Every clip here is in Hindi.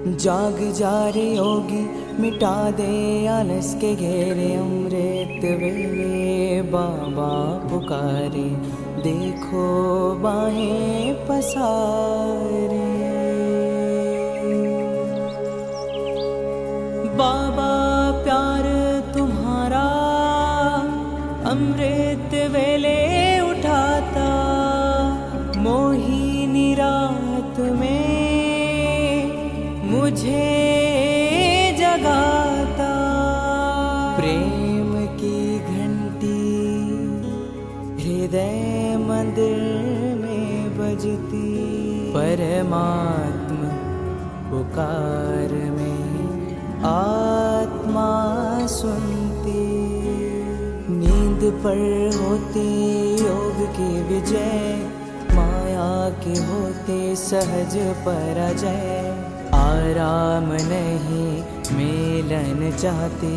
जाग जा रे योगी, मिटा दे आलस के घेरे। अमृत वेले बाबा पुकारे, देखो बाहें पसारे। बाबा प्यार तुम्हारा अमृत वेले उठाता, मोहिनी रात में मुझे जगाता। प्रेम की घंटी हृदय मंदिर में बजती, परमात्मा पुकार में आत्मा सुनती। नींद पर होती योग की विजय, माया के होते सहज पराजय। आराम नहीं मिलन चाहती,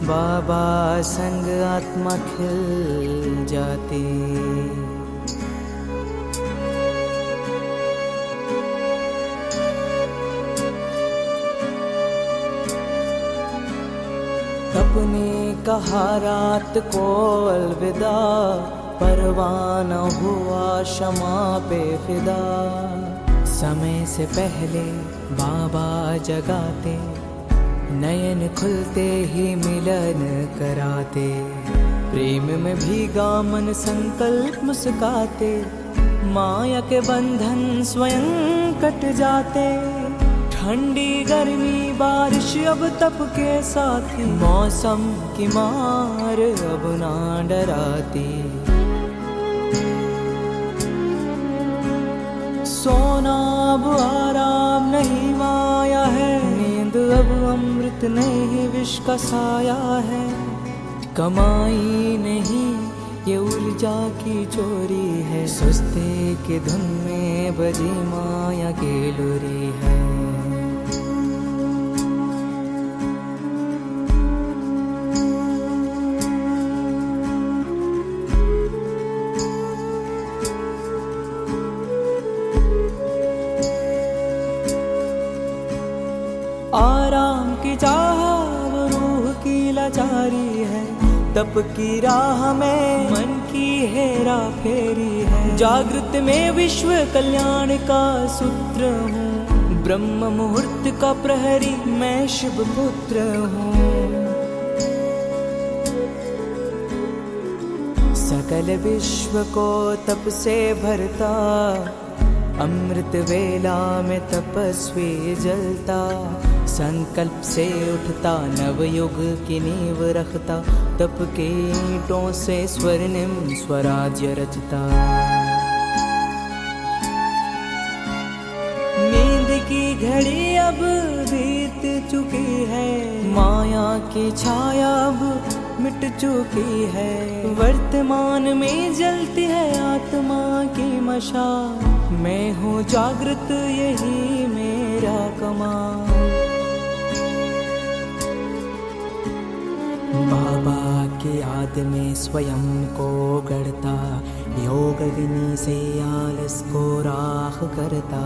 बाबा संग आत्मा खिल जाती। अपने कहा रात को अलविदा, परवाना हुआ क्षमा पे फिदा। समय से पहले बाबा जगाते, नयन खुलते ही मिलन कराते। प्रेम में भीगा मन संकल्प मुस्काते, माया के बंधन स्वयं कट जाते। ठंडी गर्मी बारिश अब तप के साथी, मौसम की मार अब ना डराती। सोना अब आराम नहीं माया है, नींद अब अमृत नहीं विष का साया है। कमाई नहीं ये ऊर्जा की चोरी है, सुस्ती की धुन में बजी माया की लुरी है। आराम की चाह वो रूह की लाचारी है, तप की राह में मन की हेरा फेरी है। जागृत में विश्व कल्याण का सूत्र हूँ, ब्रह्म मुहूर्त का प्रहरी मैं शिव पुत्र हूँ। सकल विश्व को तप से भरता, अमृत वेला में तपस्वी जलता। संकल्प से उठता नवयुग की नींव रखता, तप के ईंटों से स्वर्णिम स्वराज्य रचता। नींद की घड़ी अब बीत चुकी है, माया की छाया अब मिट चुकी है। वर्तमान में जलती है आत्मा की मशाल, मैं हूँ जागृत यही मेरा कमाल। बाबा की याद में स्वयं को गढ़ता, योग अग्नि से आलस को राख करता।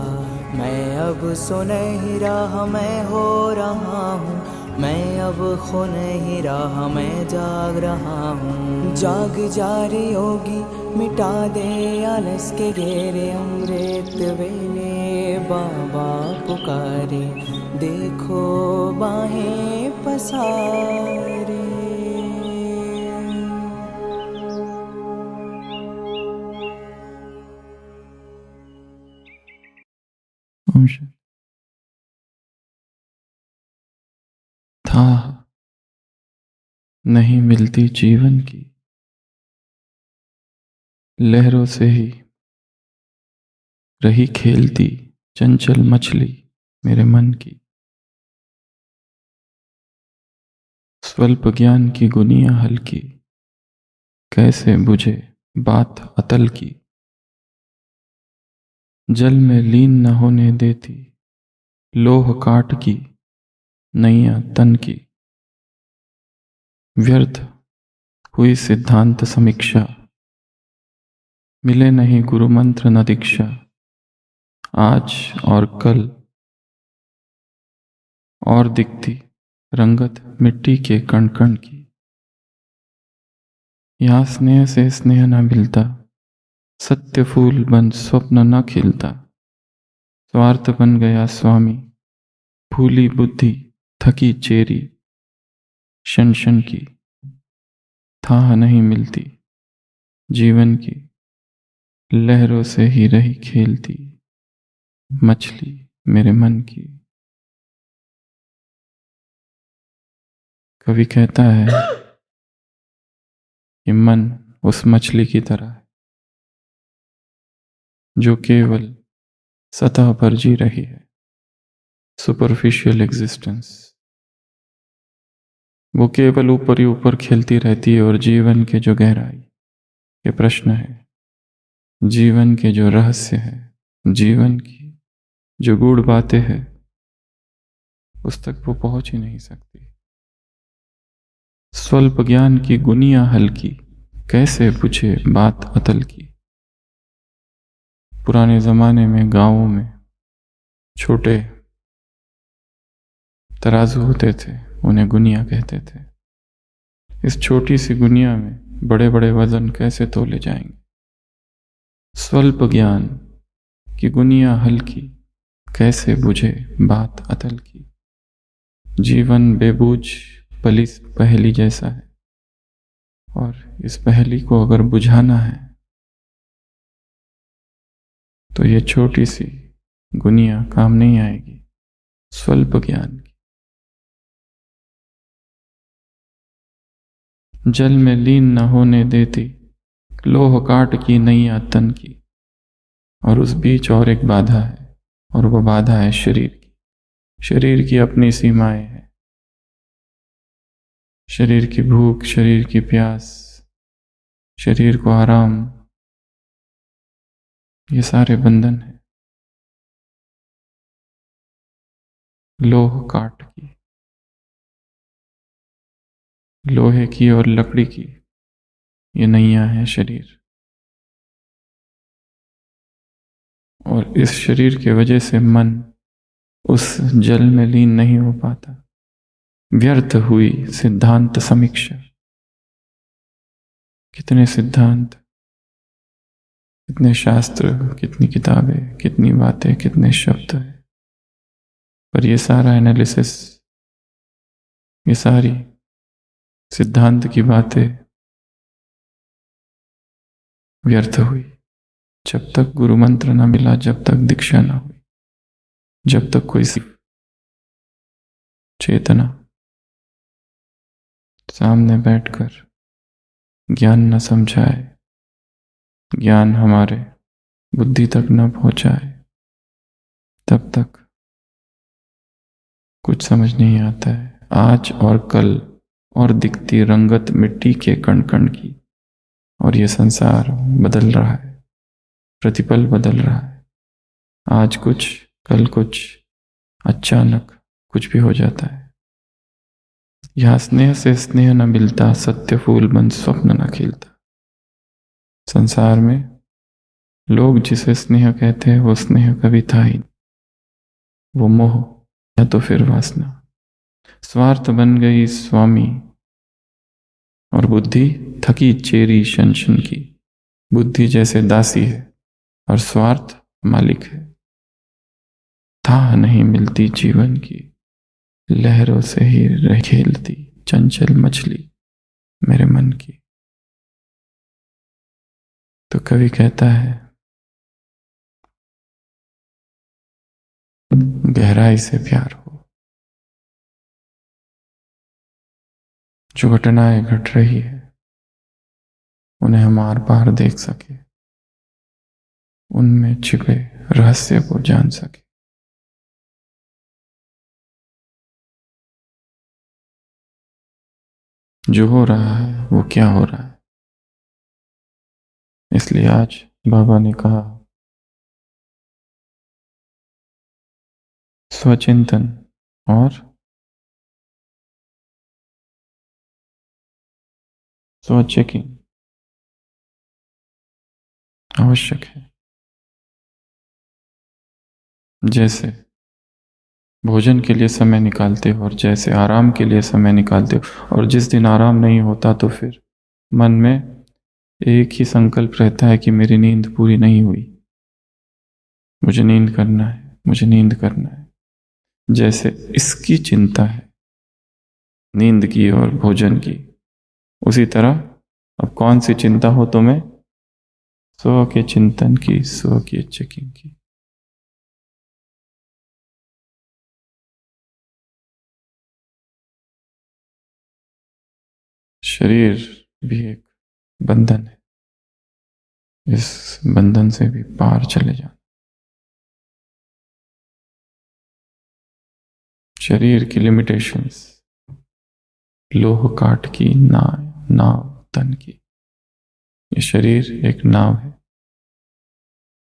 मैं अब सुनहरी राह मैं हो रहा हूँ, मैं अब खो नहीं रहा मैं जाग रहा हूँ। जाग जा रे योगी, मिटा दे आलस के घेरे। अमृत वेले बाबा पुकारे, देखो बाहें पसारे। था नहीं मिलती जीवन की, लहरों से ही रही खेलती चंचल मछली मेरे मन की। स्वल्प ज्ञान की गुनिया हल्की, कैसे बुझे बात अतल की। जल में लीन न होने देती लोह काट की नैया तन की। व्यर्थ हुई सिद्धांत समीक्षा, मिले नहीं गुरु मंत्र न दीक्षा। आज और कल और दिखती रंगत मिट्टी के कण कण की। यहाँ स्नेह से स्नेह न मिलता, सत्य फूल बन स्वप्न न खिलता। स्वार्थ बन गया स्वामी, फूली बुद्धि थकी चेरी शन शन की। थाह नहीं मिलती जीवन की, लहरों से ही रही खेलती मछली मेरे मन की। कवि कहता है कि मन उस मछली की तरह है जो केवल सतह पर जी रही है, सुपरफिशियल एग्जिस्टेंस। वो केवल ऊपर ही ऊपर खेलती रहती है, और जीवन के जो गहराई के प्रश्न है, जीवन के जो रहस्य है, जीवन की जो गूढ़ बातें हैं, उस तक वो पहुंच ही नहीं सकती। स्वल्प ज्ञान की गुनिया हल्की, कैसे पूछे बात अतल की। पुराने जमाने में गांवों में छोटे तराजू होते थे, उन्हें गुनिया कहते थे। इस छोटी सी गुनिया में बड़े बड़े वजन कैसे तोले जाएंगे। स्वल्प ज्ञान की गुनिया हल्की, कैसे बुझे बात अतल की। जीवन बेबूझ पहेली जैसा है, और इस पहेली को अगर बुझाना है तो ये छोटी सी गुनिया काम नहीं आएगी। स्वल्प ज्ञान की जल में लीन न होने देती, लोह काट की नैया तन की। और उस बीच और एक बाधा है, और वह बाधा है शरीर की। शरीर की अपनी सीमाएं हैं, शरीर की भूख, शरीर की प्यास, शरीर को आराम, ये सारे बंधन हैं। लोह काट की, लोहे की और लकड़ी की ये नैया है शरीर। और इस शरीर की वजह से मन उस जल में लीन नहीं हो पाता। व्यर्थ हुई सिद्धांत समीक्षा। कितने सिद्धांत, कितने शास्त्र, कितनी किताबें, कितनी बातें, कितने शब्द हैं, पर ये सारा एनालिसिस, ये सारी सिद्धांत की बातें व्यर्थ हुई जब तक गुरु मंत्र न मिला, जब तक दीक्षा न हुई, जब तक कोई चेतना सामने बैठकर ज्ञान न समझाए, ज्ञान हमारे बुद्धि तक न पहुंचाए, तब तक कुछ समझ नहीं आता है। आज और कल और दिखती रंगत मिट्टी के कण कण की। और ये संसार बदल रहा है, प्रतिपल बदल रहा है। आज कुछ, कल कुछ, अचानक कुछ भी हो जाता है। यहाँ स्नेह से स्नेह न मिलता, सत्य फूल बन स्वप्न न खिलता। संसार में लोग जिसे स्नेह कहते हैं वो स्नेह कभी था ही नहीं, वो मोह या तो फिर वासना। स्वार्थ बन गई स्वामी, और बुद्धि थकी चेरी शन शन की। बुद्धि जैसे दासी है और स्वार्थ मालिक है। थाह नहीं मिलती जीवन की, लहरों से ही रह खेलती चंचल मछली मेरे मन की। तो कवि कहता है, गहराई से प्यार हो। जो घटनाएं घट रही है उन्हें हम आर पार देख सके, उनमें छिपे रहस्य को जान सके। जो हो रहा है वो क्या हो रहा है। इसलिए आज बाबा ने कहा, स्वचिंतन और स्वचेकिंग आवश्यक है। जैसे भोजन के लिए समय निकालते हो और जैसे आराम के लिए समय निकालते हो, और जिस दिन आराम नहीं होता तो फिर मन में एक ही संकल्प रहता है कि मेरी नींद पूरी नहीं हुई, मुझे नींद करना है, मुझे नींद करना है। जैसे इसकी चिंता है नींद की और भोजन की, उसी तरह अब कौन सी चिंता हो तुम्हें? स्व के चिंतन की, स्व की चेकिंग की। शरीर भी एक बंधन है, इस बंधन से भी पार चले जाना। शरीर की लिमिटेशंस, लोह काट की नाव तन की। ये शरीर एक नाव है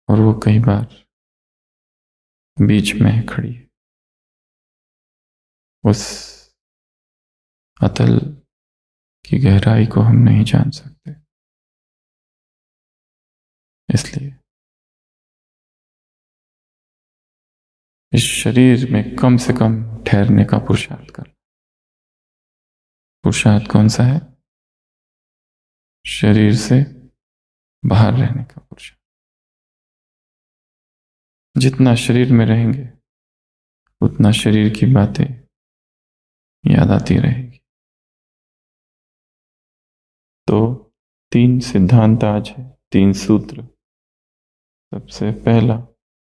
और वो कई बार बीच में खड़ी है। उस अतल की गहराई को हम नहीं जान सकते, इसलिए इस शरीर में कम से कम ठहरने का पुरुषार्थ कर। पुरुषार्थ कौन सा है? शरीर से बाहर रहने का पुरुषार्थ। जितना शरीर में रहेंगे उतना शरीर की बातें याद आती रहेगी। तो 3 सिद्धांत आज है, 3 सूत्र। सबसे पहला,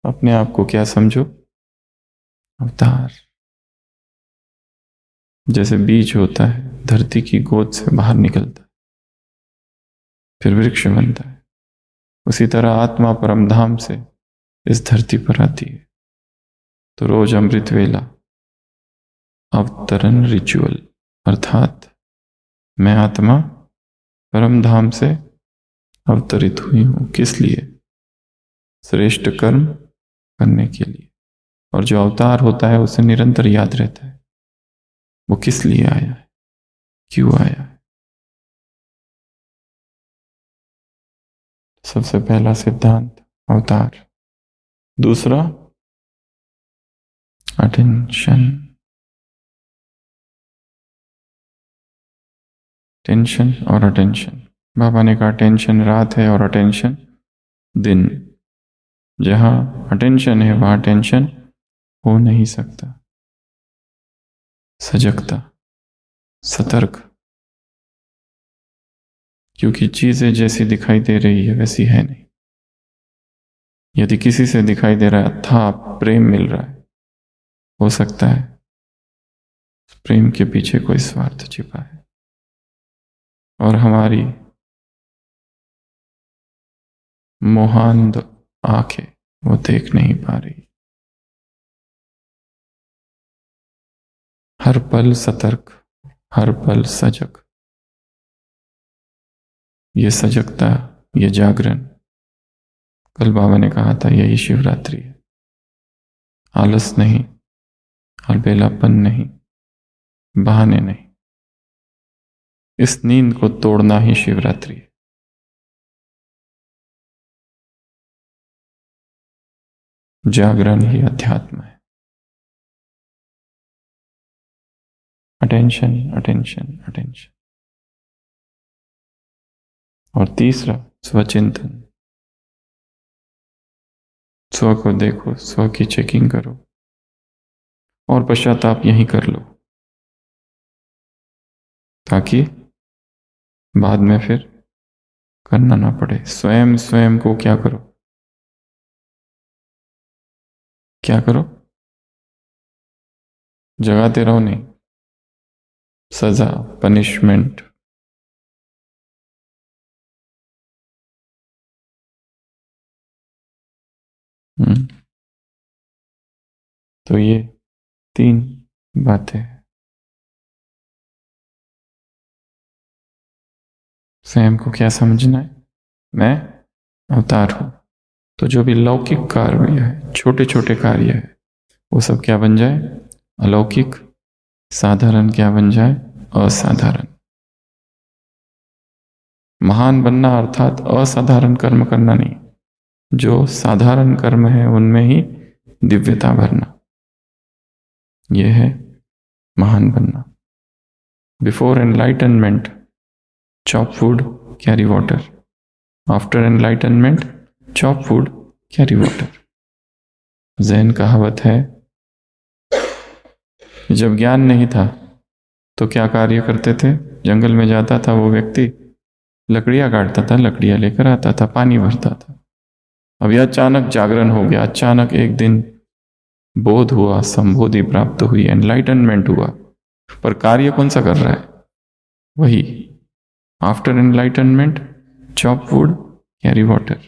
अपने आप को क्या समझो? अवतार। जैसे बीज होता है, धरती की गोद से बाहर निकलता है, फिर वृक्ष बनता है, उसी तरह आत्मा परम धाम से इस धरती पर आती है। तो रोज अमृत वेला अवतरण रिचुअल, अर्थात मैं आत्मा परम धाम से अवतरित हुई हूं। किस लिए? श्रेष्ठ कर्म करने के लिए। और जो अवतार होता है उसे निरंतर याद रहता है वो किस लिए आया है, क्यों आया है। सबसे पहला सिद्धांत अवतार। दूसरा अटेंशन। टेंशन और अटेंशन। बाबा ने कहा टेंशन रात है और अटेंशन दिन। जहां अटेंशन है वहां टेंशन हो नहीं सकता। सजगता, सतर्क, क्योंकि चीजें जैसी दिखाई दे रही है वैसी है नहीं। यदि किसी से दिखाई दे रहा है अथाह प्रेम मिल रहा है, हो सकता है प्रेम के पीछे कोई स्वार्थ छिपा है और हमारी मोहांध आंखें वो देख नहीं पा रही। हर पल सतर्क, हर पल सजग। ये सजगता, ये जागरण, कल बाबा ने कहा था यही शिवरात्रि है। आलस नहीं, अलबेलापन नहीं, बहाने नहीं। इस नींद को तोड़ना ही शिवरात्रि है। जागरण ही अध्यात्म है। Attention, attention, attention. और तीसरा स्वचिंतन। स्व को देखो, स्व की चेकिंग करो और पश्चाताप यही कर लो, ताकि बाद में फिर करना ना पड़े। स्वयं स्वयं को क्या करो? क्या करो? जगाते रहो नहीं। सजा, पनिशमेंट। तो ये 3 बातें हैं। स्वयं को क्या समझना है? मैं अवतार हूं। तो जो भी लौकिक कार्य है, छोटे छोटे कार्य है, वो सब क्या बन जाए? अलौकिक। साधारण क्या बन जाए? असाधारण। महान बनना अर्थात असाधारण कर्म करना नहीं, जो साधारण कर्म है उनमें ही दिव्यता भरना। यह है महान बनना। Before enlightenment chop food carry water, after enlightenment chop food carry water. Jain कहावत है, जब ज्ञान नहीं था तो क्या कार्य करते थे? जंगल में जाता था वो व्यक्ति, लकड़ियाँ काटता था, लकड़ियाँ लेकर आता था, पानी भरता था। अब यह अचानक जागरण हो गया, अचानक एक दिन बोध हुआ, संबोधि प्राप्त हुई, एनलाइटनमेंट हुआ, पर कार्य कौन सा कर रहा है? वही after enlightenment chop food carry water.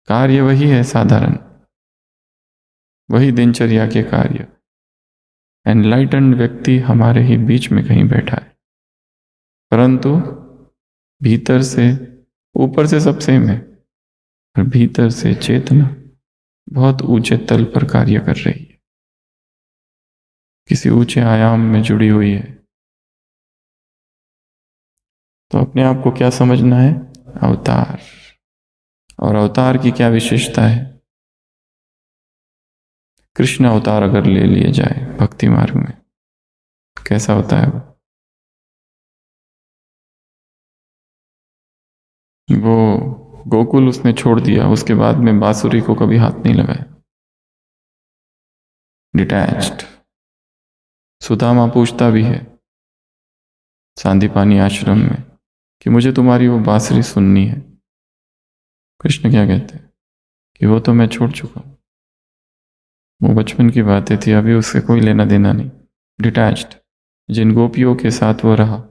कार्य वही है साधारण, वही दिनचर्या के कार्य। एनलाइटन्ड व्यक्ति हमारे ही बीच में कहीं बैठा है, परंतु भीतर से, ऊपर से सब सेम है, पर भीतर से चेतना बहुत ऊंचे तल पर कार्य कर रही है, किसी ऊंचे आयाम में जुड़ी हुई है। तो अपने आप को क्या समझना है? अवतार। और अवतार की क्या विशेषता है? कृष्ण अवतार अगर ले लिए जाए भक्ति मार्ग में, कैसा होता है वो गोकुल उसने छोड़ दिया, उसके बाद में बांसुरी को कभी हाथ नहीं लगाया, डिटैच्ड। सुदामा पूछता भी है सांदीपानी आश्रम में कि मुझे तुम्हारी वो बांसुरी सुननी है। कृष्ण क्या कहते हैं कि वो तो मैं छोड़ चुका हूं, वो बचपन की बातें थी, अभी उससे कोई लेना देना नहीं, डिटैच्ड। जिन गोपियों के साथ वो रहा,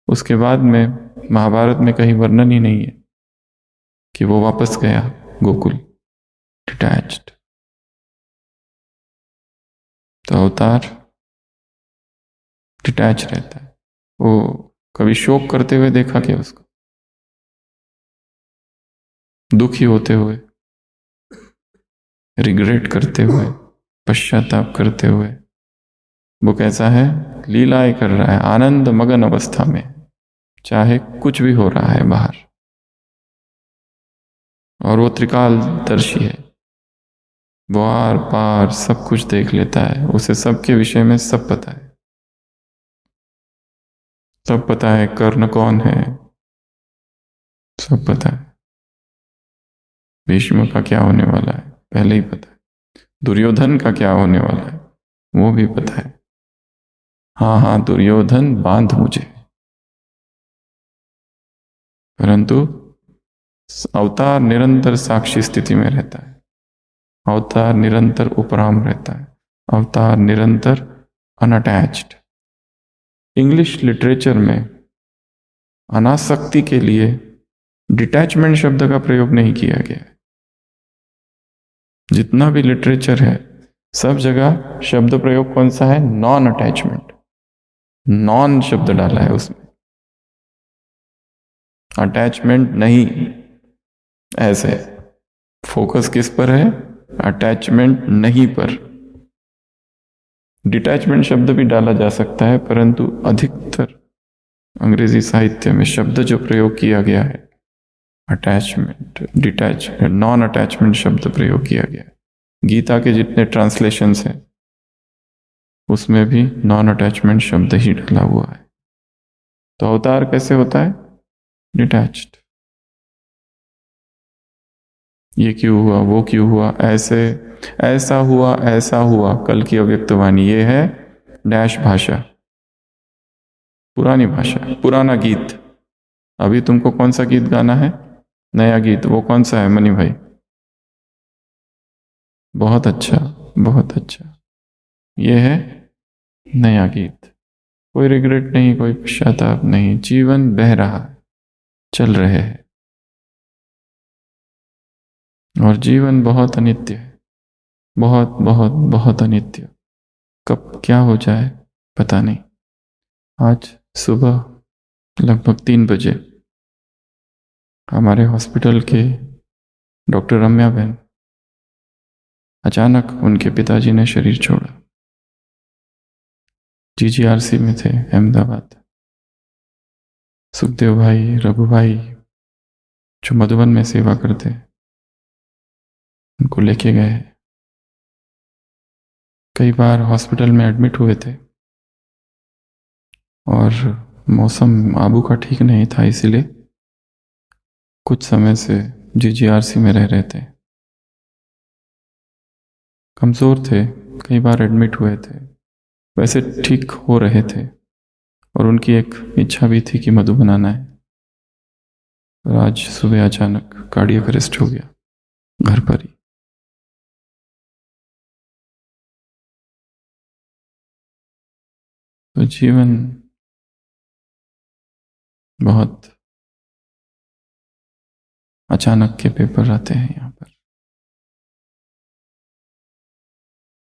उसके बाद में महाभारत में कहीं वर्णन ही नहीं है कि वो वापस गया गोकुल, डिटैच्ड। तो अवतार डिटैच रहता है। वो कभी शोक करते हुए देखा क्या उसको? दुखी होते हुए, रिग्रेट करते हुए, पश्चाताप करते हुए? वो कैसा है? लीलाएं कर रहा है, आनंद मगन अवस्था में, चाहे कुछ भी हो रहा है बाहर। और वो त्रिकालदर्शी है, वो आर पार सब कुछ देख लेता है, उसे सबके विषय में सब पता है। सब पता है कर्ण कौन है, सब पता है। भीष्म का क्या होने वाला है पहले ही पता है, दुर्योधन का क्या होने वाला है वो भी पता है। हाँ हाँ दुर्योधन बांध मुझे, परंतु अवतार निरंतर साक्षी स्थिति में रहता है, अवतार निरंतर उपराम रहता है, अवतार निरंतर अनअटैच्ड। इंग्लिश लिटरेचर में अनासक्ति के लिए डिटैचमेंट शब्द का प्रयोग नहीं किया गया है। जितना भी लिटरेचर है सब जगह शब्द प्रयोग कौन सा है? Non attachment. नॉन शब्द डाला है उसमें, अटैचमेंट नहीं। ऐसे फोकस किस पर है? अटैचमेंट नहीं पर। डिटैचमेंट शब्द भी डाला जा सकता है, परंतु अधिकतर अंग्रेजी साहित्य में शब्द जो प्रयोग किया गया है अटैचमेंट, डिटैच, नॉन अटैचमेंट शब्द प्रयोग किया गया है। गीता के जितने ट्रांसलेशंस हैं उसमें भी नॉन अटैचमेंट शब्द ही डाला हुआ है। तो अवतार कैसे होता है? डिटैच्ड। ये क्यों हुआ, वो क्यों हुआ, ऐसे ऐसा हुआ, ऐसा हुआ, कल की अव्यक्तवाणी। ये है डैश भाषा, पुरानी भाषा, पुराना गीत। अभी तुमको कौन सा गीत गाना है? नया गीत। वो कौन सा है मनी भाई? बहुत अच्छा, बहुत अच्छा। ये है नया गीत। कोई रिग्रेट नहीं, कोई पश्चाताप नहीं, जीवन बह रहा है, चल रहे हैं। और जीवन बहुत अनित्य है, बहुत बहुत बहुत अनित्य। कब क्या हो जाए पता नहीं। आज सुबह लगभग 3 बजे हमारे हॉस्पिटल के डॉक्टर रम्या बहन, अचानक उनके पिताजी ने शरीर छोड़ा। जीजीआरसी में थे अहमदाबाद। सुखदेव भाई, रघु भाई जो मधुबन में सेवा करते हैं, उनको लेके गए। कई बार हॉस्पिटल में एडमिट हुए थे और मौसम आबू का ठीक नहीं था, इसीलिए कुछ समय से जीजीआरसी में रह रहे थे। कमज़ोर थे, कई बार एडमिट हुए थे, वैसे ठीक हो रहे थे और उनकी एक इच्छा भी थी कि मधु बनाना है। और आज सुबह अचानक कार्डियक अरेस्ट हो गया घर पर ही। तो जीवन बहुत अचानक के पेपर आते हैं यहाँ पर,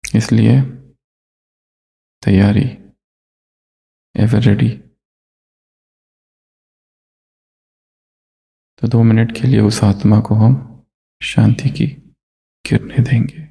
इसलिए तैयारी, एवर रेडी। तो 2 मिनट के लिए उस आत्मा को हम शांति की किरणें देंगे।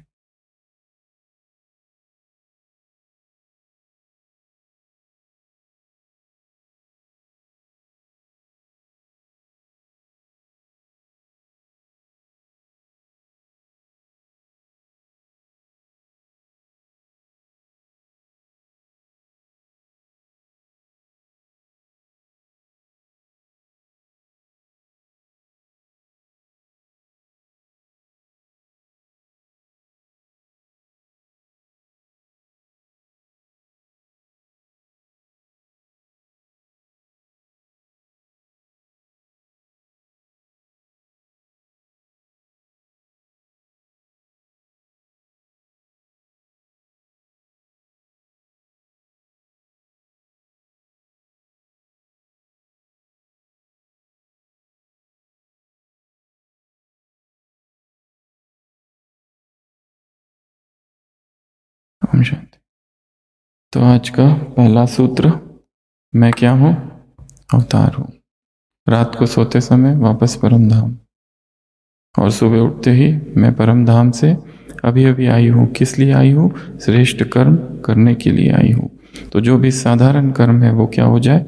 ओम शांति। तो आज का पहला सूत्र, मैं क्या हूँ? अवतार हूँ। रात को सोते समय वापस परम धाम, और सुबह उठते ही मैं परम धाम से अभी अभी आई हूँ। किस लिए आई हूँ? श्रेष्ठ कर्म करने के लिए आई हूँ। तो जो भी साधारण कर्म है वो क्या हो जाए?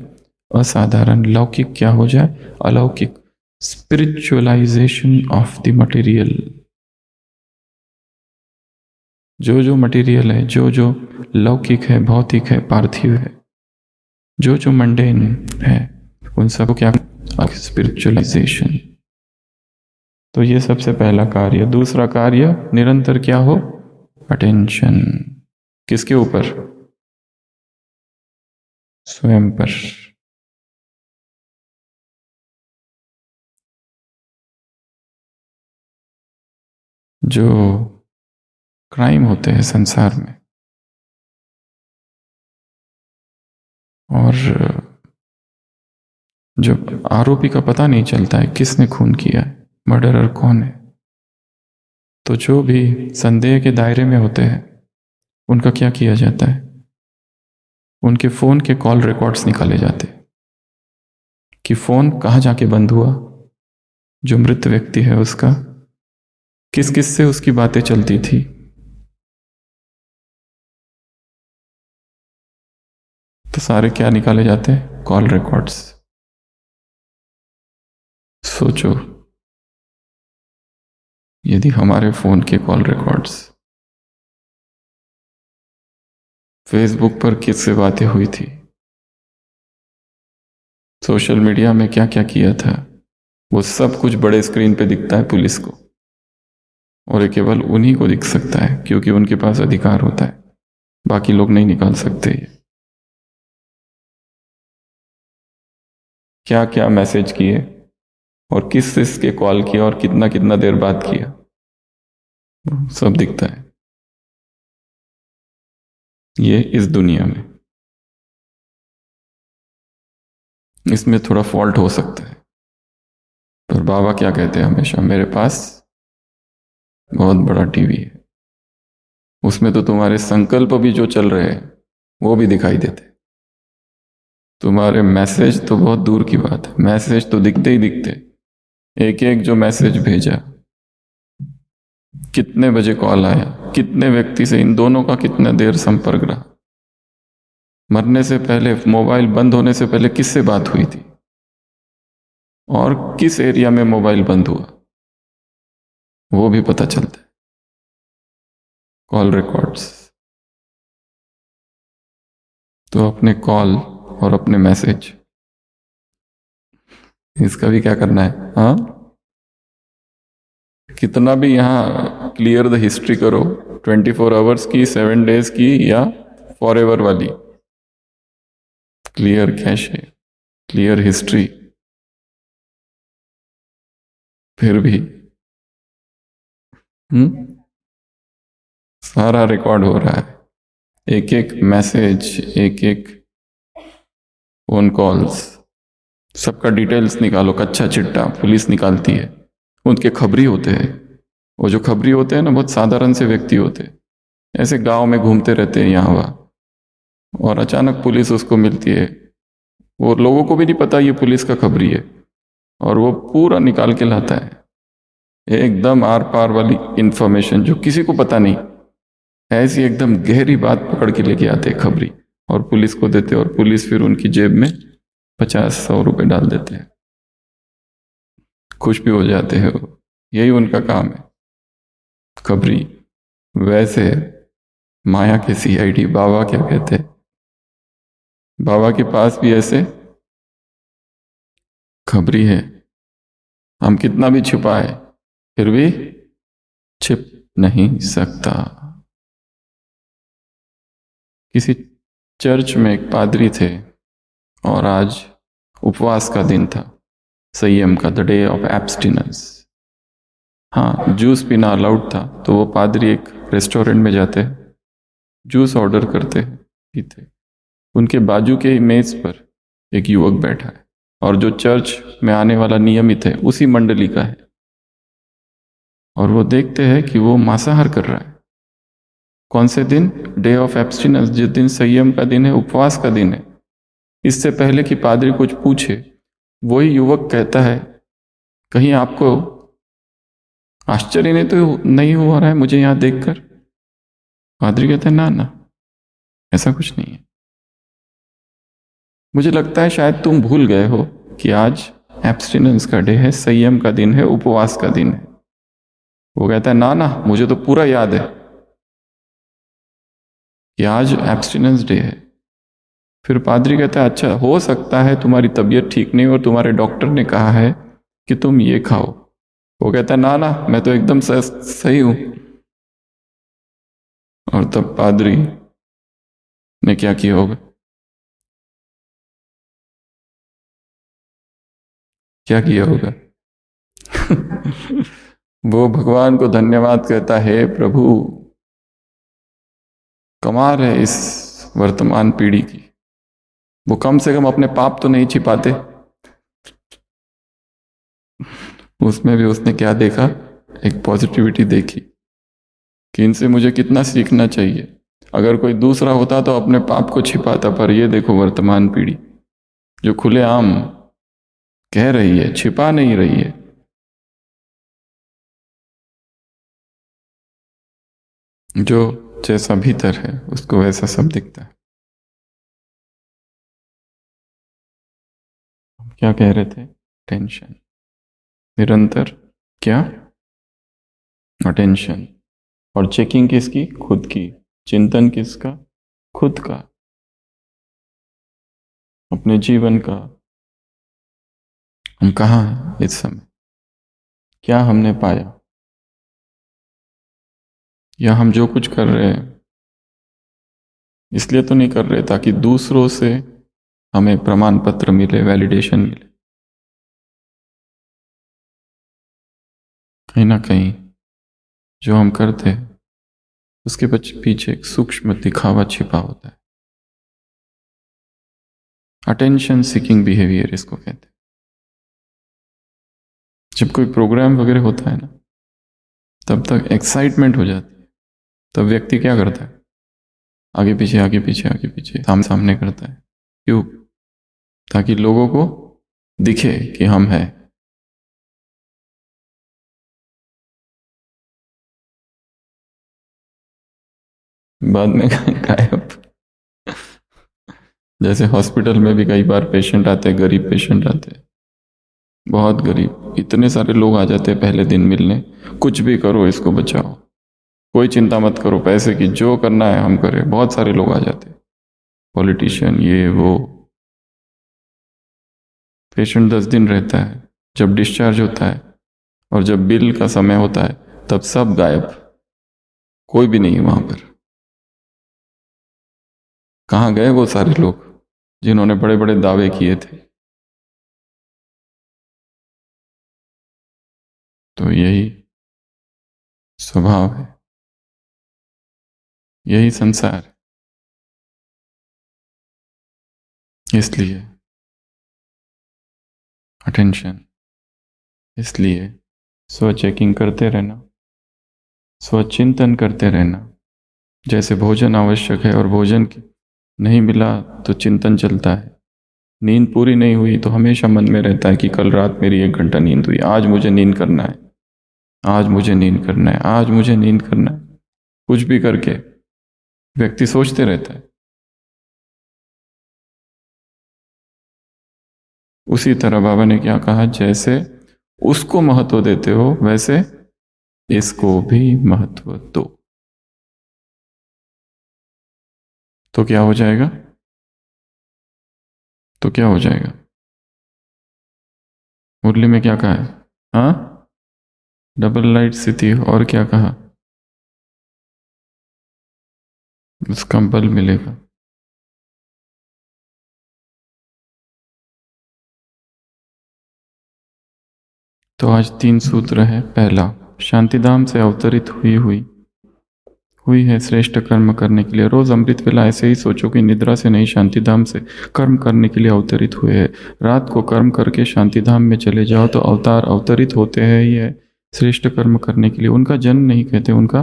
असाधारण। लौकिक क्या हो जाए? अलौकिक। Spiritualisation of the material. जो जो मटेरियल है, जो जो लौकिक है, भौतिक है, पार्थिव है, जो जो मंडेन है, उन सबको क्या? स्पिरिचुअलाइजेशन। तो ये सबसे पहला कार्य। दूसरा कार्य, निरंतर क्या हो? अटेंशन। किसके ऊपर? स्वयं पर। जो क्राइम होते हैं संसार में, और जब आरोपी का पता नहीं चलता है किसने खून किया है, मर्डरर कौन है, तो जो भी संदेह के दायरे में होते हैं उनका क्या किया जाता है? उनके फोन के कॉल रिकॉर्ड्स निकाले जाते हैं कि फोन कहाँ जाके बंद हुआ, जो मृत व्यक्ति है उसका किस किस से उसकी बातें चलती थी। तो सारे क्या निकाले जाते हैं? Call records. सोचो, यदि हमारे फोन के कॉल रिकॉर्ड्स, फेसबुक पर किससे बातें हुई थी, सोशल मीडिया में क्या क्या किया था, वो सब कुछ बड़े स्क्रीन पे दिखता है पुलिस को, और ये केवल उन्हीं को दिख सकता है क्योंकि उनके पास अधिकार होता है, बाकी लोग नहीं निकाल सकते। ये क्या क्या मैसेज किए और किस किसके कॉल किया और कितना कितना देर बाद किया, सब दिखता है। ये इस दुनिया में, इसमें थोड़ा फॉल्ट हो सकता है, पर बाबा क्या कहते हैं हमेशा, मेरे पास बहुत बड़ा टीवी है, उसमें तो तुम्हारे संकल्प भी जो चल रहे हैं वो भी दिखाई देते। तुम्हारे मैसेज तो बहुत दूर की बात है, मैसेज तो दिखते ही दिखते। एक एक जो मैसेज भेजा, कितने बजे कॉल आया, कितने व्यक्ति से इन दोनों का कितना देर संपर्क रहा, मरने से पहले, मोबाइल बंद होने से पहले किससे बात हुई थी, और किस एरिया में मोबाइल बंद हुआ, वो भी पता चलता है। Call records. तो अपने कॉल और अपने मैसेज, इसका भी क्या करना है? हाँ, कितना भी यहाँ क्लियर द हिस्ट्री करो, 24 आवर्स की, 7 डेज की, या फॉर एवर वाली, क्लियर कैशे, क्लियर हिस्ट्री, फिर भी सारा रिकॉर्ड हो रहा है। एक एक मैसेज, एक एक फोन कॉल्स, सबका डिटेल्स निकालो, कच्चा चिट्टा पुलिस निकालती है। उनके खबरी होते हैं, वो जो खबरी होते हैं ना, बहुत साधारण से व्यक्ति होते हैं, ऐसे गांव में घूमते रहते हैं यहाँ वहाँ, और अचानक पुलिस उसको मिलती है। वो लोगों को भी नहीं पता ये पुलिस का खबरी है, और वो पूरा निकाल के लाता है, एकदम आर पार वाली इंफॉर्मेशन जो किसी को पता नहीं, ऐसी एकदम गहरी बात पकड़ के लेके आते हैं खबरी, और पुलिस को देते, और पुलिस फिर उनकी जेब में 50-100 रुपए डाल देते हैं, खुश भी हो जाते हैं वो। यही उनका काम है, खबरी। वैसे माया के CID बाबा क्या कहते हैं, बाबा के पास भी ऐसे खबरी है। हम कितना भी छुपाए फिर भी छिप नहीं सकता। किसी चर्च में एक पादरी थे, और आज उपवास का दिन था, संयम का, द डे ऑफ एब्स्टिनेंस। हाँ, जूस पीना अलाउड था, तो वो पादरी एक रेस्टोरेंट में जाते हैं, जूस ऑर्डर करते हैं, पीते। उनके बाजू के मेज पर एक युवक बैठा है, और जो चर्च में आने वाला नियमित है, उसी मंडली का है, और वो देखते हैं कि वो मांसाहार कर रहा है। कौन से दिन? डे ऑफ एब्स्टिनेंस, जिस दिन संयम का दिन है, उपवास का दिन है। इससे पहले कि पादरी कुछ पूछे, वही युवक कहता है, कहीं आपको आश्चर्य नहीं हो रहा है मुझे यहां देखकर? पादरी कहता है, ना ना, ऐसा कुछ नहीं है। मुझे लगता है शायद तुम भूल गए हो कि आज एब्स्टिनेंस का डे है, संयम का दिन है, उपवास का दिन है। वो कहता है, ना ना, मुझे तो पूरा याद है कि आज एब्स्टिनेंस डे है। फिर पादरी कहता है, अच्छा, हो सकता है तुम्हारी तबीयत ठीक नहीं और तुम्हारे डॉक्टर ने कहा है कि तुम ये खाओ। वो कहता है, ना ना, मैं तो एकदम सही हूं। और तब पादरी ने क्या किया होगा? क्या किया होगा? वो भगवान को धन्यवाद कहता है, प्रभु, कमाल है इस वर्तमान पीढ़ी की, वो कम से कम अपने पाप तो नहीं छिपाते। उसमें भी उसने क्या देखा? एक पॉजिटिविटी देखी कि इनसे मुझे कितना सीखना चाहिए। अगर कोई दूसरा होता तो अपने पाप को छिपाता, पर ये देखो वर्तमान पीढ़ी जो खुलेआम कह रही है, छिपा नहीं रही है। जो जैसा भीतर है उसको वैसा सब दिखता है। क्या कह रहे थे? टेंशन, निरंतर क्या? अटेंशन। और चेकिंग किसकी? खुद की। चिंतन किसका? खुद का, अपने जीवन का। हम कहाँ हैं इस समय? क्या हमने पाया? या हम जो कुछ कर रहे हैं इसलिए तो नहीं कर रहे ताकि दूसरों से हमें प्रमाण पत्र मिले, वैलिडेशन मिले। कहीं ना कहीं जो हम करते हैं उसके पीछे एक सूक्ष्म दिखावा छिपा होता है। अटेंशन सीकिंग बिहेवियर इसको कहते हैं। जब कोई प्रोग्राम वगैरह होता है ना, तब तक एक्साइटमेंट हो जाती है। तब व्यक्ति क्या करता है? आगे पीछे आगे पीछे आगे पीछे, सामने करता है। क्यों? ताकि लोगों को दिखे कि हम हैं। बाद में गायब। जैसे हॉस्पिटल में भी कई बार पेशेंट आते हैं, गरीब पेशेंट आते हैं, बहुत गरीब, इतने सारे लोग आ जाते हैं पहले दिन मिलने, कुछ भी करो इसको बचाओ, कोई चिंता मत करो पैसे की, जो करना है हम करें। बहुत सारे लोग आ जाते हैं, पॉलिटिशियन, ये वो। पेशेंट 10 दिन रहता है, जब डिस्चार्ज होता है और जब बिल का समय होता है तब सब गायब, कोई भी नहीं वहां पर। कहाँ गए वो सारे लोग जिन्होंने बड़े बड़े दावे किए थे? तो यही स्वभाव है, यही संसार है। इसलिए अटेंशन, इसलिए स्व चेकिंग करते रहना, स्वचिंतन करते रहना। जैसे भोजन आवश्यक है और भोजन नहीं मिला तो चिंतन चलता है। नींद पूरी नहीं हुई तो हमेशा मन में रहता है कि कल रात मेरी 1 घंटा नींद हुई, आज मुझे नींद करना है, आज मुझे नींद करना है, आज मुझे नींद करना है। कुछ भी करके व्यक्ति सोचते रहता है। उसी तरह बाबा ने क्या कहा, जैसे उसको महत्व देते हो वैसे इसको भी महत्व दो। तो क्या हो जाएगा? तो क्या हो जाएगा? मुरली में क्या कहा है? हाँ, डबल लाइट स्थिति। और क्या कहा? उसका बल मिलेगा। तो आज 3 सूत्र है। पहला, शांतिधाम से अवतरित हुई है श्रेष्ठ कर्म करने के लिए। रोज अमृत वेला ऐसे ही सोचो कि निद्रा से नहीं, शांतिधाम से कर्म करने के लिए अवतरित हुए हैं। रात को कर्म करके शांतिधाम में चले जाओ तो अवतार अवतरित होते हैं ये श्रेष्ठ कर्म करने के लिए। उनका जन्म नहीं कहते, उनका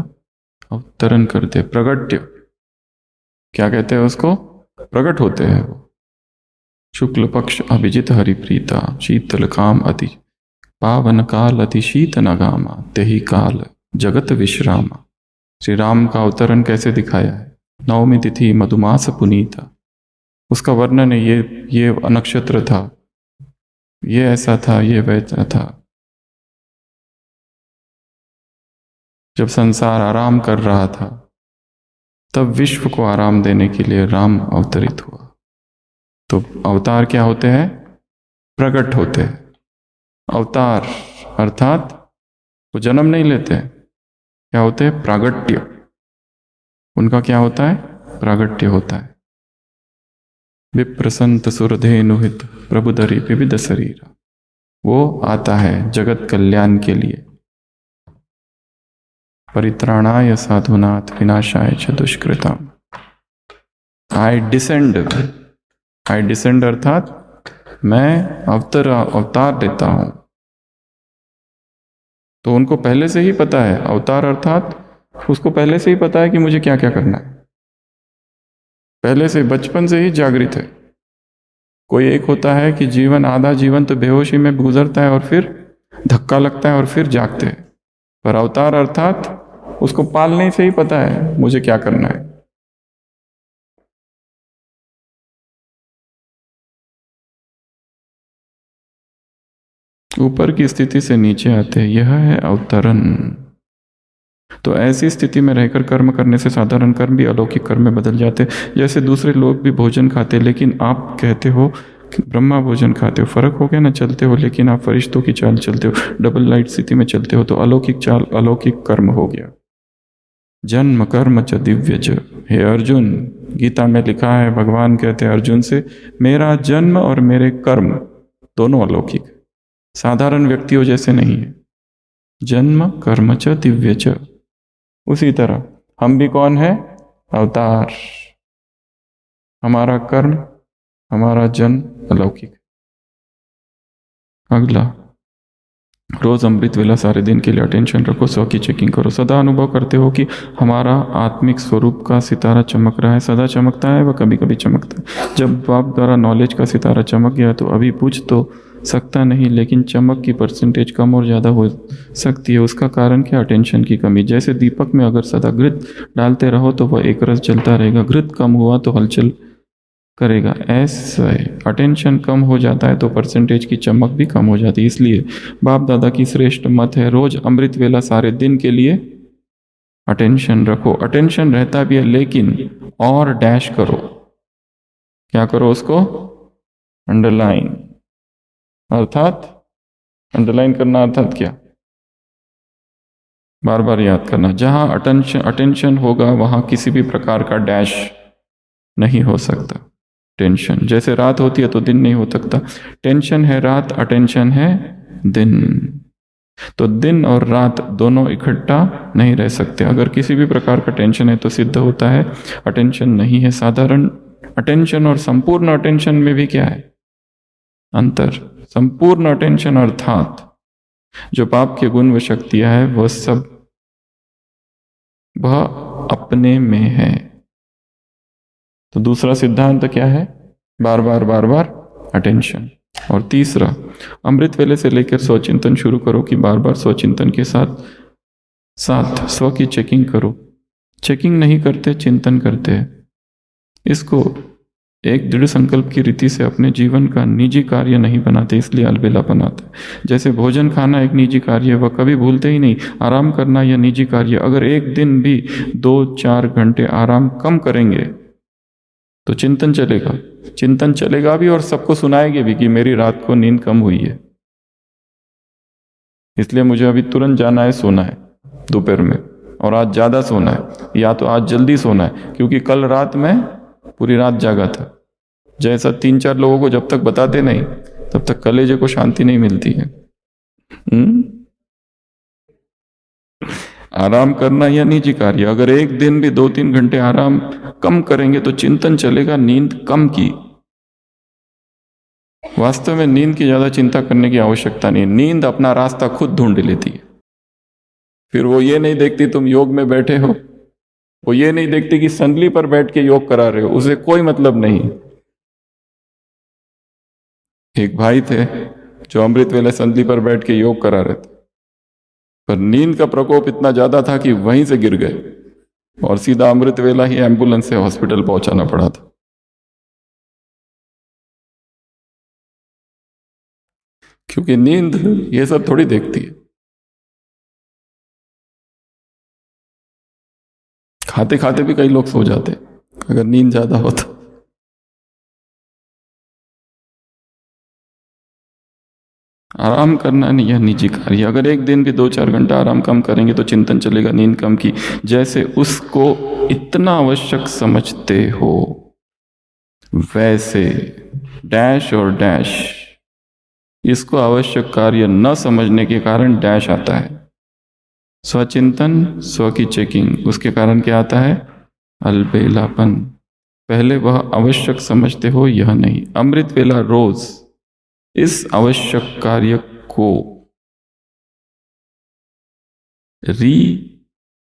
अवतरण करते, प्रगट्य। क्या कहते हैं उसको? प्रकट होते हैं वो। शुक्ल पक्ष अभिजित हरिप्रीता, शीतल काम अति पावन काल अति शीत नगामा, तेहि काल जगत विश्रामा। श्री राम का अवतरण कैसे दिखाया है? नवमी तिथि मधुमास पुनीता। उसका वर्णन है, ये नक्षत्र था, ये ऐसा था, ये वैसा था। जब संसार आराम कर रहा था तब विश्व को आराम देने के लिए राम अवतरित हुआ। तो अवतार क्या होते हैं? प्रकट होते हैं। अवतार अर्थात वो जन्म नहीं लेते हैं। क्या होते हैं? प्रागट्य। उनका क्या होता है? प्रागट्य होता है। विप्रसंत सुरधेनुहित प्रभुधरी विविध शरीर, वो आता है जगत कल्याण के लिए। परित्राणाय साधुनाथ विनाशाय च दुष्कृताम। आई डिसेंड अर्थात मैं अवतार लेता हूं। तो उनको पहले से ही पता है, अवतार अर्थात उसको पहले से ही पता है कि मुझे क्या क्या करना है। पहले से, बचपन से ही जागृत है। कोई एक होता है कि जीवन, आधा जीवन तो बेहोशी में गुजरता है और फिर धक्का लगता है और फिर जागते हैं। पर अवतार अर्थात उसको पालने से ही पता है मुझे क्या करना है। ऊपर की स्थिति से नीचे आते, यह है अवतरण। तो ऐसी स्थिति में रहकर कर्म करने से साधारण कर्म भी अलौकिक कर्म में बदल जाते। जैसे दूसरे लोग भी भोजन खाते, लेकिन आप कहते हो ब्रह्मा भोजन खाते हो। फर्क हो गया ना? चलते हो लेकिन आप फरिश्तों की चाल चलते हो, डबल लाइट स्थिति में चलते हो, तो अलौकिक चाल, अलौकिक कर्म हो गया। जन्म कर्म च दिव्य च। हे अर्जुन, गीता में लिखा है, भगवान कहते हैं अर्जुन से, मेरा जन्म और मेरे कर्म दोनों अलौकिक, साधारण व्यक्तियों जैसे नहीं है। जन्म कर्म च दिव्य च। उसी तरह हम भी कौन है? अवतार। हमारा कर्म, हमारा जन्म अलौकिक। अगला, रोज अमृत वेला सारे दिन के लिए अटेंशन रखो, स्व की चेकिंग करो। सदा अनुभव करते हो कि हमारा आत्मिक स्वरूप का सितारा चमक रहा है। सदा चमकता है, वह कभी कभी चमकता है। जब बाप द्वारा नॉलेज का सितारा चमक गया तो अभी बुझ तो सकता नहीं, लेकिन चमक की परसेंटेज कम और ज़्यादा हो सकती है। उसका कारण क्या? अटेंशन की कमी। जैसे दीपक में अगर सदा घृत डालते रहो तो वह एक रस जलता रहेगा, घृत कम हुआ तो हलचल करेगा। ऐसा अटेंशन कम हो जाता है तो परसेंटेज की चमक भी कम हो जाती है। इसलिए बाप दादा की श्रेष्ठ मत है, रोज अमृत वेला सारे दिन के लिए अटेंशन रखो। अटेंशन रहता भी है लेकिन और डैश करो। क्या करो उसको? अंडरलाइन। अर्थात अंडरलाइन करना अर्थात क्या? बार बार याद करना। जहां अटेंशन होगा वहां किसी भी प्रकार का डैश नहीं हो सकता। टेंशन जैसे रात होती है तो दिन नहीं हो सकता, टेंशन है रात, अटेंशन है दिन। तो दिन और रात दोनों इकट्ठा नहीं रह सकते। अगर किसी भी प्रकार का टेंशन है तो सिद्ध होता है अटेंशन नहीं है। साधारण अटेंशन और संपूर्ण अटेंशन में भी क्या है अंतर? संपूर्ण अटेंशन अर्थात जो पाप के गुण व शक्तियां है वह सब वह अपने में है। तो दूसरा सिद्धांत क्या है? बार बार अटेंशन। और तीसरा, अमृत वेले से लेकर स्वचिंतन शुरू करो कि बार बार स्वचिंतन के साथ साथ स्व की चेकिंग करो। चेकिंग नहीं करते, चिंतन करते हैं। इसको एक दृढ़ संकल्प की रीति से अपने जीवन का निजी कार्य नहीं बनाते, इसलिए अलबेलापन आता है। जैसे भोजन खाना एक निजी कार्य है, वह कभी भूलते ही नहीं। आराम करना यह निजी कार्य। अगर एक दिन भी 2-4 घंटे आराम कम करेंगे तो चिंतन चलेगा। चिंतन चलेगा भी और सबको सुनाएंगे भी कि मेरी रात को नींद कम हुई है, इसलिए मुझे अभी तुरंत जाना है, सोना है दोपहर में, और आज ज़्यादा सोना है, या तो आज जल्दी सोना है क्योंकि कल रात में पूरी रात जागा था। जैसा 3-4 लोगों को जब तक बताते नहीं तब तक कलेजे को शांति नहीं मिलती है। आराम करना या निजी कार्य। अगर एक दिन भी 2-3 घंटे आराम कम करेंगे तो चिंतन चलेगा नींद कम की। वास्तव में नींद की ज्यादा चिंता करने की आवश्यकता नहीं। नींद अपना रास्ता खुद ढूंढ लेती है। फिर वो ये नहीं देखती तुम योग में बैठे हो, वो ये नहीं देखती कि संदली पर बैठ के योग करा रहे हो, उसे कोई मतलब नहीं। एक भाई थे जो अमृत वेले संदली पर बैठ के योग करा रहे थे, पर नींद का प्रकोप इतना ज्यादा था कि वहीं से गिर गए और सीधा अमृत वेला ही एम्बुलेंस से हॉस्पिटल पहुंचाना पड़ा था। क्योंकि नींद ये सब थोड़ी देखती है। खाते खाते भी कई लोग सो जाते अगर नींद ज्यादा हो तो। आराम करना नहीं यह निजी कार्य। अगर एक दिन भी 2-4 घंटा आराम कम करेंगे तो चिंतन चलेगा नींद कम की। जैसे उसको इतना आवश्यक समझते हो वैसे डैश और डैश, इसको आवश्यक कार्य न समझने के कारण डैश आता है। स्वचिंतन, स्व की चेकिंग, उसके कारण क्या आता है? अलबेलापन। पहले वह आवश्यक समझते हो, यह नहीं। अमृत वेला रोज इस आवश्यक कार्य को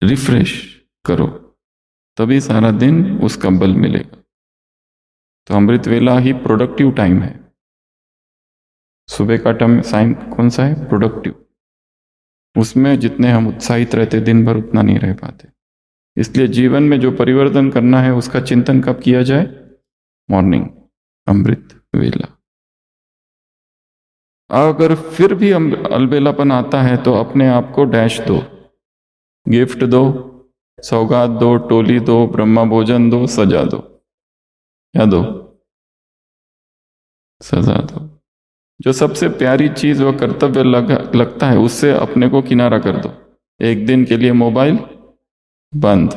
रिफ्रेश करो, तभी सारा दिन उसका बल मिलेगा। तो अमृत वेला ही प्रोडक्टिव टाइम है। सुबह का टाइम कौन सा है? प्रोडक्टिव। उसमें जितने हम उत्साहित रहते दिन भर उतना नहीं रह पाते। इसलिए जीवन में जो परिवर्तन करना है उसका चिंतन कब किया जाए? मॉर्निंग, अमृत वेला। अगर फिर भी अलबेलापन आता है तो अपने आप को डैश दो, गिफ्ट दो, सौगात दो, टोली दो, ब्रह्मा भोजन दो, सजा दो। क्या दो? सजा दो। जो सबसे प्यारी चीज व कर्तव्य लगता है उससे अपने को किनारा कर दो। एक दिन के लिए मोबाइल बंद।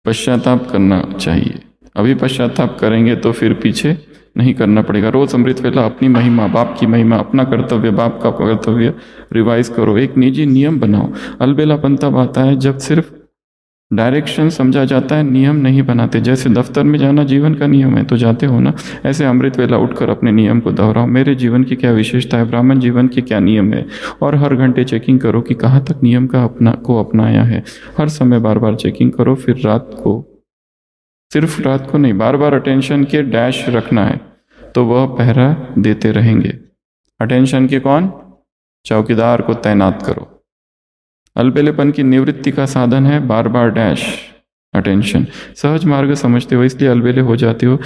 पश्चाताप करना चाहिए। अभी पश्चाताप करेंगे तो फिर पीछे नहीं करना पड़ेगा। रोज अमृत वेला अपनी महिमा, बाप की महिमा, अपना कर्तव्य, बाप का कर्तव्य रिवाइज करो। एक निजी नियम बनाओ। अलबेलापन तब आता है जब सिर्फ डायरेक्शन समझा जाता है, नियम नहीं बनाते। जैसे दफ्तर में जाना जीवन का नियम है तो जाते हो ना, ऐसे अमृत वेला उठकर अपने नियम को दोहराओ। मेरे जीवन की क्या विशेषता है, ब्राह्मण जीवन के क्या नियम है, और हर घंटे चेकिंग करो कि कहाँ तक नियम का अपनाया है। हर समय बार बार चेकिंग करो। फिर रात को, सिर्फ रात को नहीं, बार बार अटेंशन के डैश रखना है तो वह पहरा देते रहेंगे। अटेंशन के कौन? चौकीदार को तैनात करो। अलबेलेपन की निवृत्ति का साधन है बार बार डैश, अटेंशन। सहज मार्ग समझते हो इसलिए अलबेले हो जाते हो।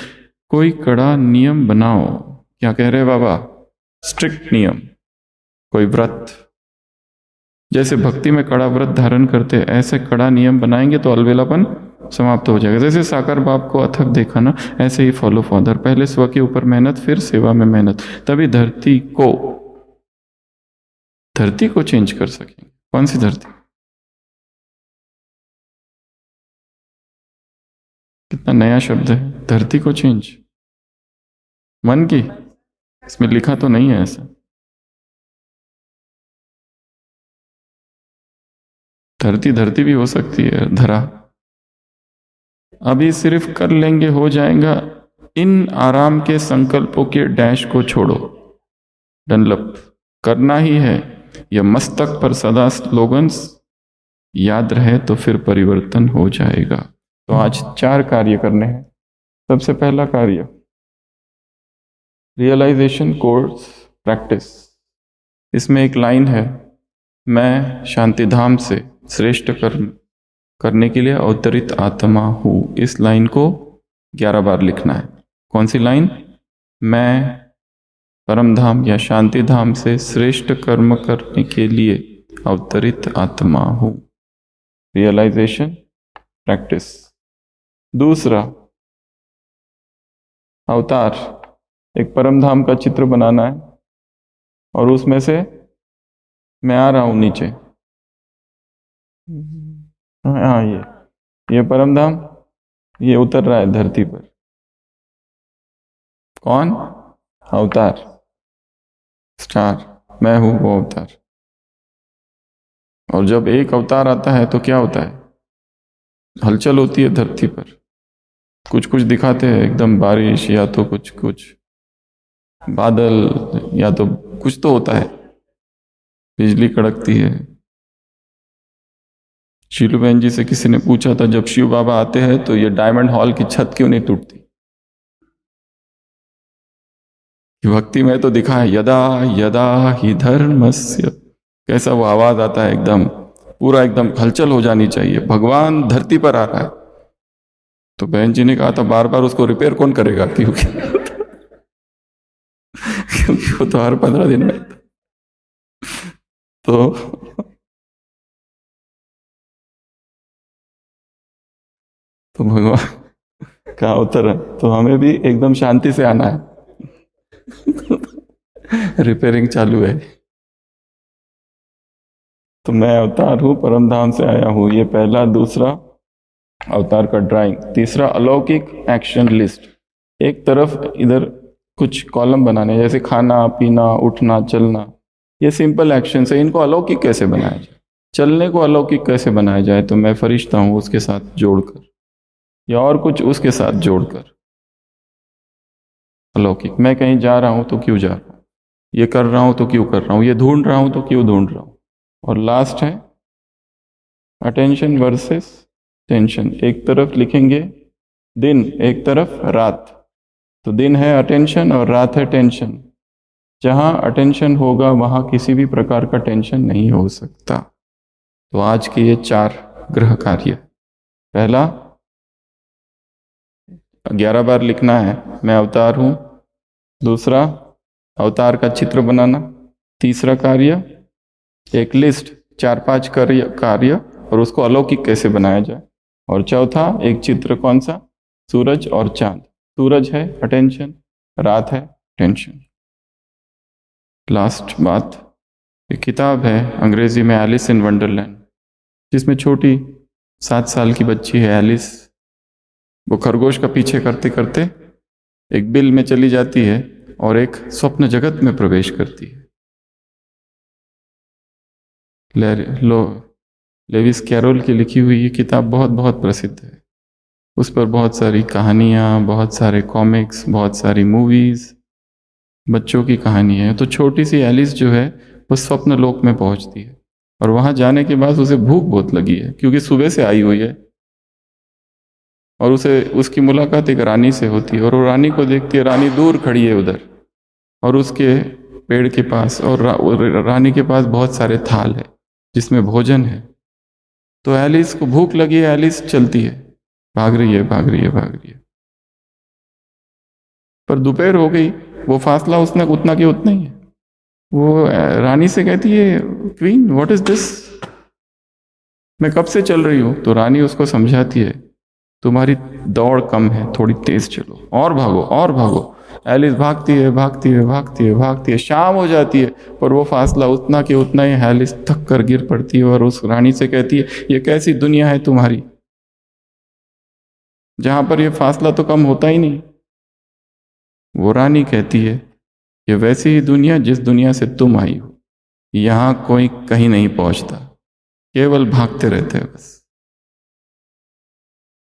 कोई कड़ा नियम बनाओ। क्या कह रहे बाबा? स्ट्रिक्ट नियम। कोई व्रत, जैसे भक्ति में कड़ा व्रत धारण करते हैं, ऐसे कड़ा नियम बनाएंगे तो अलबेलापन समाप्त हो जाएगा। जैसे साकार बाप को अथक देखा ना, ऐसे ही फॉलो फादर, पहले स्व के ऊपर मेहनत, फिर सेवा में मेहनत, तभी धरती को चेंज कर सकेंगे। कौन सी धरती? कितना नया शब्द है, धरती को चेंज। मन की? इसमें लिखा तो नहीं है ऐसा। धरती भी हो सकती है, धरा। अभी सिर्फ कर लेंगे हो जाएगा। इन आराम के संकल्पों के डैश को छोड़ो, डनलप करना ही है। यह मस्तक पर सदा स्लोगन्स याद रहे तो फिर परिवर्तन हो जाएगा। तो आज 4 कार्य करने हैं। सबसे पहला कार्य, रियलाइजेशन कोर्स प्रैक्टिस। इसमें एक लाइन है, मैं शांतिधाम से श्रेष्ठ कर्म करने के लिए अवतरित आत्मा हूं। इस लाइन को 11 बार लिखना है। कौन सी लाइन? मैं परमधाम या शांतिधाम से श्रेष्ठ कर्म करने के लिए अवतरित आत्मा हूं। Realisation practice. दूसरा, अवतार। एक परमधाम का चित्र बनाना है और उसमें से मैं आ रहा हूं नीचे। हाँ, ये परमधाम, ये उतर रहा है धरती पर। कौन? अवतार, स्टार, मैं हूं वो अवतार। और जब एक अवतार आता है तो क्या होता है? हलचल होती है धरती पर। कुछ कुछ दिखाते हैं, एकदम बारिश, या तो कुछ बादल, या तो कुछ तो होता है, बिजली कड़कती है। शीलू बहन जी से किसी ने पूछा था, जब शिव बाबा आते हैं तो ये डायमंड हॉल की छत क्यों नहीं टूटती? भक्ति में तो दिखा है, यदा यदा ही धर्मस्य, कैसा वो आवाज आता है, एकदम पूरा एकदम हलचल हो जानी चाहिए, भगवान धरती पर आ रहा है। तो बहन जी ने कहा था, बार बार उसको रिपेयर कौन करेगा? क्योंकि वो तो हर 15 दिन में। तो भगवान का अवतार है, तो हमें भी एकदम शांति से आना है। रिपेयरिंग चालू है। तो मैं अवतार हूं, परमधाम से आया हूं, ये पहला। दूसरा, अवतार का ड्राइंग। तीसरा, अलौकिक एक्शन लिस्ट। एक तरफ इधर कुछ कॉलम बनाने, जैसे खाना पीना, उठना, चलना, ये सिंपल एक्शन है। इनको अलौकिक कैसे बनाया जाए? चलने को अलौकिक कैसे बनाया जाए? तो मैं फरिश्ता हूं उसके साथ जोड़कर, या और कुछ उसके साथ जोड़कर अलौकिक। मैं कहीं जा रहा हूं तो क्यों जा रहा हूं, ये कर रहा हूं तो क्यों कर रहा हूं, ये ढूंढ रहा हूं तो क्यों ढूंढ रहा हूं। और लास्ट है अटेंशन वर्सेस टेंशन। एक तरफ लिखेंगे दिन, एक तरफ रात। तो दिन है अटेंशन और रात है टेंशन। जहां अटेंशन होगा वहां किसी भी प्रकार का टेंशन नहीं हो सकता। तो आज के ये 4 ग्रह कार्य। पहला, 11 बार लिखना है, मैं अवतार हूं। दूसरा, अवतार का चित्र बनाना। तीसरा कार्य, एक लिस्ट, 4-5 कार्य और उसको अलौकिक कैसे बनाया जाए। और चौथा, एक चित्र। कौन सा? सूरज और चांद। सूरज है अटेंशन, रात है टेंशन। लास्ट बात, एक किताब है अंग्रेजी में, एलिस इन वंडरलैंड, जिसमें छोटी 7 साल की बच्ची है एलिस। वो खरगोश का पीछे करते करते एक बिल में चली जाती है और एक स्वप्न जगत में प्रवेश करती है। लेविस कैरोल की लिखी हुई ये किताब बहुत बहुत प्रसिद्ध है। उस पर बहुत सारी कहानियाँ, बहुत सारे कॉमिक्स, बहुत सारी मूवीज़, बच्चों की कहानी है। तो छोटी सी एलिस जो है वो स्वप्न लोक में पहुंचती है और वहां जाने के बाद उसे भूख बहुत लगी है, क्योंकि सुबह से आई हुई है। और उसे उसकी मुलाकात एक रानी से होती है और वो रानी को देखती है। रानी दूर खड़ी है उधर और उसके पेड़ के पास, और रानी के पास बहुत सारे थाल है जिसमें भोजन है। तो एलिस को भूख लगी है, एलिस चलती है, भाग रही है, भाग रही है, भाग रही है। पर दोपहर हो गई, वो फासला उसने उतना के उतना ही है। वो रानी से कहती है, क्वीन व्हाट इज दिस, मैं कब से चल रही हूं। तो रानी उसको समझाती है, तुम्हारी दौड़ कम है, थोड़ी तेज चलो, और भागो और भागो। एलिस भागती है भागती है भागती है भागती है, शाम हो जाती है, पर वो फासला उतना कि उतना ही एलिस थक कर गिर पड़ती है और उस रानी से कहती है, ये कैसी दुनिया है तुम्हारी, जहां पर ये फासला तो कम होता ही नहीं। वो रानी कहती है, ये वैसी ही दुनिया जिस दुनिया से तुम आई हो, यहां कोई कहीं नहीं पहुंचता, केवल भागते रहते हैं बस,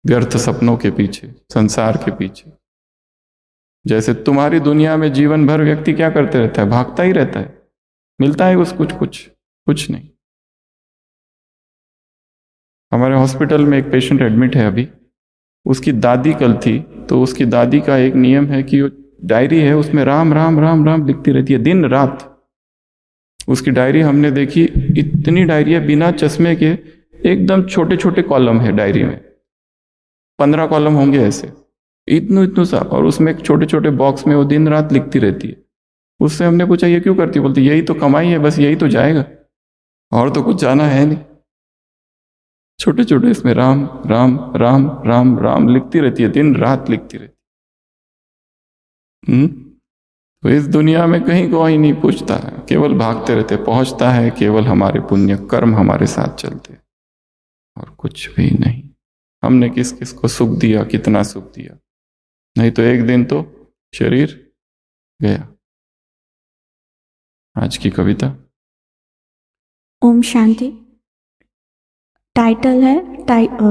व्यर्थ सपनों के पीछे, संसार के पीछे। जैसे तुम्हारी दुनिया में जीवन भर व्यक्ति क्या करते रहता है, भागता ही रहता है, मिलता है कुछ कुछ कुछ नहीं। हमारे हॉस्पिटल में एक पेशेंट एडमिट है अभी, उसकी दादी कल थी, तो उसकी दादी का एक नियम है कि डायरी है, उसमें राम राम राम राम लिखती रहती है दिन रात। उसकी डायरी हमने देखी, इतनी डायरी है बिना चश्मे के, एकदम छोटे छोटे कॉलम है डायरी में, 15 कॉलम होंगे ऐसे, इतनू इतनू सा, और उसमें एक छोटे छोटे बॉक्स में वो दिन रात लिखती रहती है। उससे हमने पूछा ये क्यों करती, बोलती यही तो कमाई है, बस यही तो जाएगा, और तो कुछ जाना है नहीं। छोटे छोटे इसमें राम राम राम राम राम लिखती रहती है, दिन रात लिखती रहती है। तो इस दुनिया में कहीं कोई नहीं पूछता है, केवल भागते रहते, पहुंचता है केवल हमारे पुण्य कर्म हमारे साथ चलते, और कुछ भी नहीं। हमने किस किस को सुख दिया, कितना सुख दिया, नहीं तो एक दिन तो शरीर गया। आज की कविता। ओम शांति। टाइटल है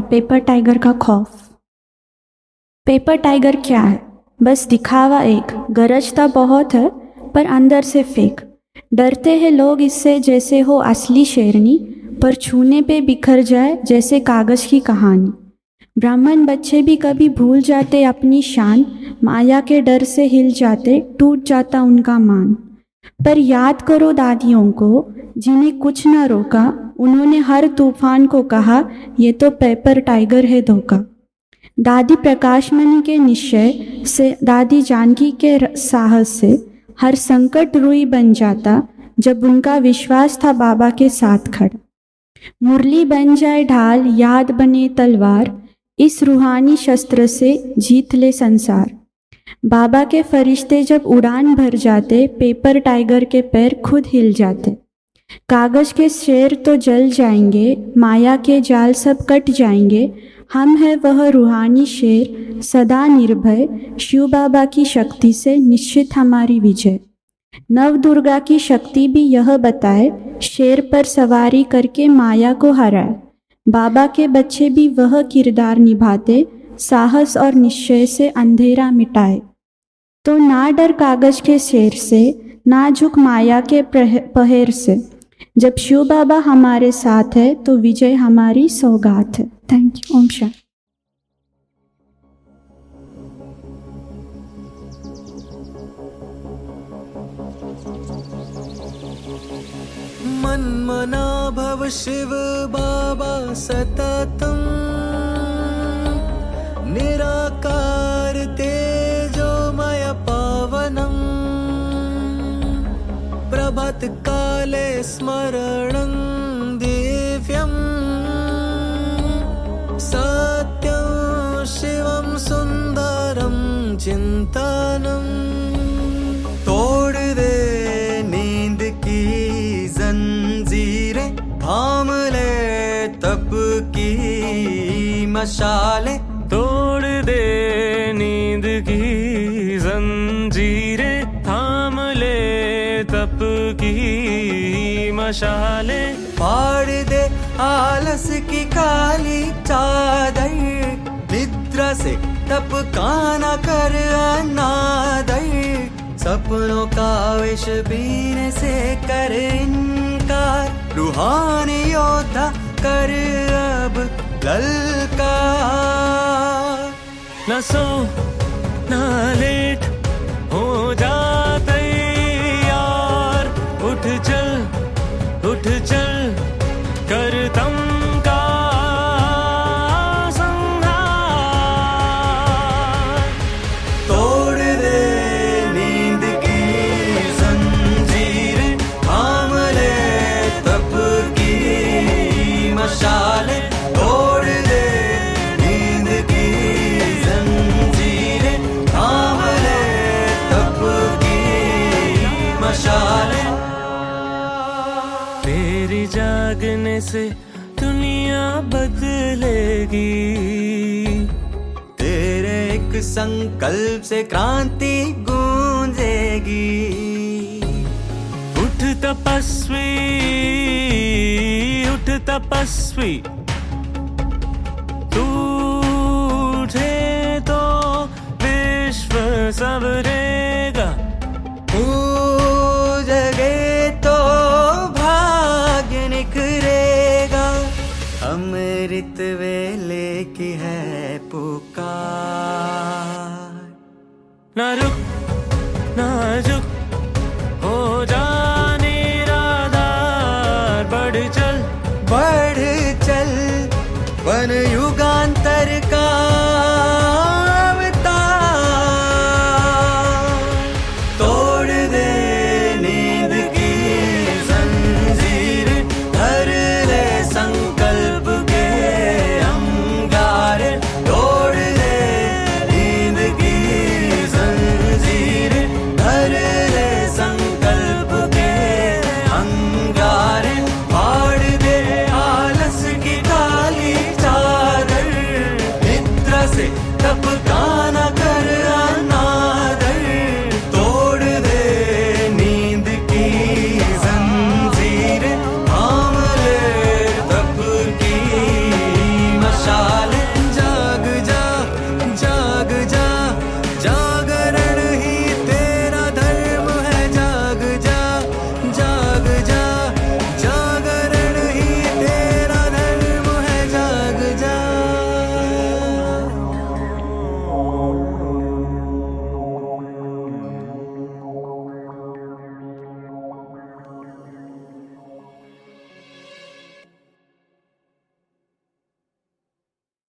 पेपर टाइगर का खौफ। पेपर टाइगर क्या है? बस दिखावा एक, गरजता बहुत है पर अंदर से फेक। डरते हैं लोग इससे जैसे हो असली शेरनी, पर छूने पे बिखर जाए जैसे कागज की कहानी। ब्राह्मण बच्चे भी कभी भूल जाते अपनी शान, माया के डर से हिल जाते, टूट जाता उनका मान। पर याद करो दादियों को जिन्हें कुछ न रोका, उन्होंने हर तूफान को कहा ये तो पेपर टाइगर है धोखा। दादी प्रकाशमणि के निश्चय से, दादी जानकी के साहस से हर संकट रुई बन जाता, जब उनका विश्वास था बाबा के साथ खड़ा। मुरली बन जाए ढाल, याद बने तलवार, इस रूहानी शस्त्र से जीत ले संसार। बाबा के फरिश्ते जब उड़ान भर जाते, पेपर टाइगर के पैर खुद हिल जाते। कागज के शेर तो जल जाएंगे, माया के जाल सब कट जाएंगे। हम है वह रूहानी शेर, सदा निर्भय, शिव बाबा की शक्ति से निश्चित हमारी विजय। नव दुर्गा की शक्ति भी यह बताए, शेर पर सवारी करके माया को हराए। बाबा के बच्चे भी वह किरदार निभाते, साहस और निश्चय से अंधेरा मिटाए। तो ना डर कागज के शेर से, ना झुक माया के पहर से। जब शिव बाबा हमारे साथ है तो विजय हमारी सौगात है। Thank you. ओम शांति। मन्मना भव शिव बाबा सततम, निराकार तेजोमय पावनम, प्रभात काले स्मरणं दिव्यं, सत्यं शिवं सुंदरं चिंतनम्। तोड़ दे नींद की जंजीरें, थाम ले तप की मशालें। तोड़ दे नींद की जंजीरें, थाम ले तप की मशालें। फाड़ दे आलस की काली चादर, निद्रा से तप का न कर अनादर। सपनों का विष पीने से कर इनकार, रूहानी योद्धा कर अब ललकार। न सो न लेट, हो जाते यार, उठ चल कर तम का संहार। तोड़ दे नींद की जंजीरें, ले। तेरी जागने से दुनिया बदलेगी, तेरे एक संकल्प से क्रांति गूंजेगी। उठ तपस्वी, उठ तपस्वी, तू उठे तो विश्व संवरेगा। जगे तो भाग्य निखरेगा। अमृत वेले की है पुकार, न रुक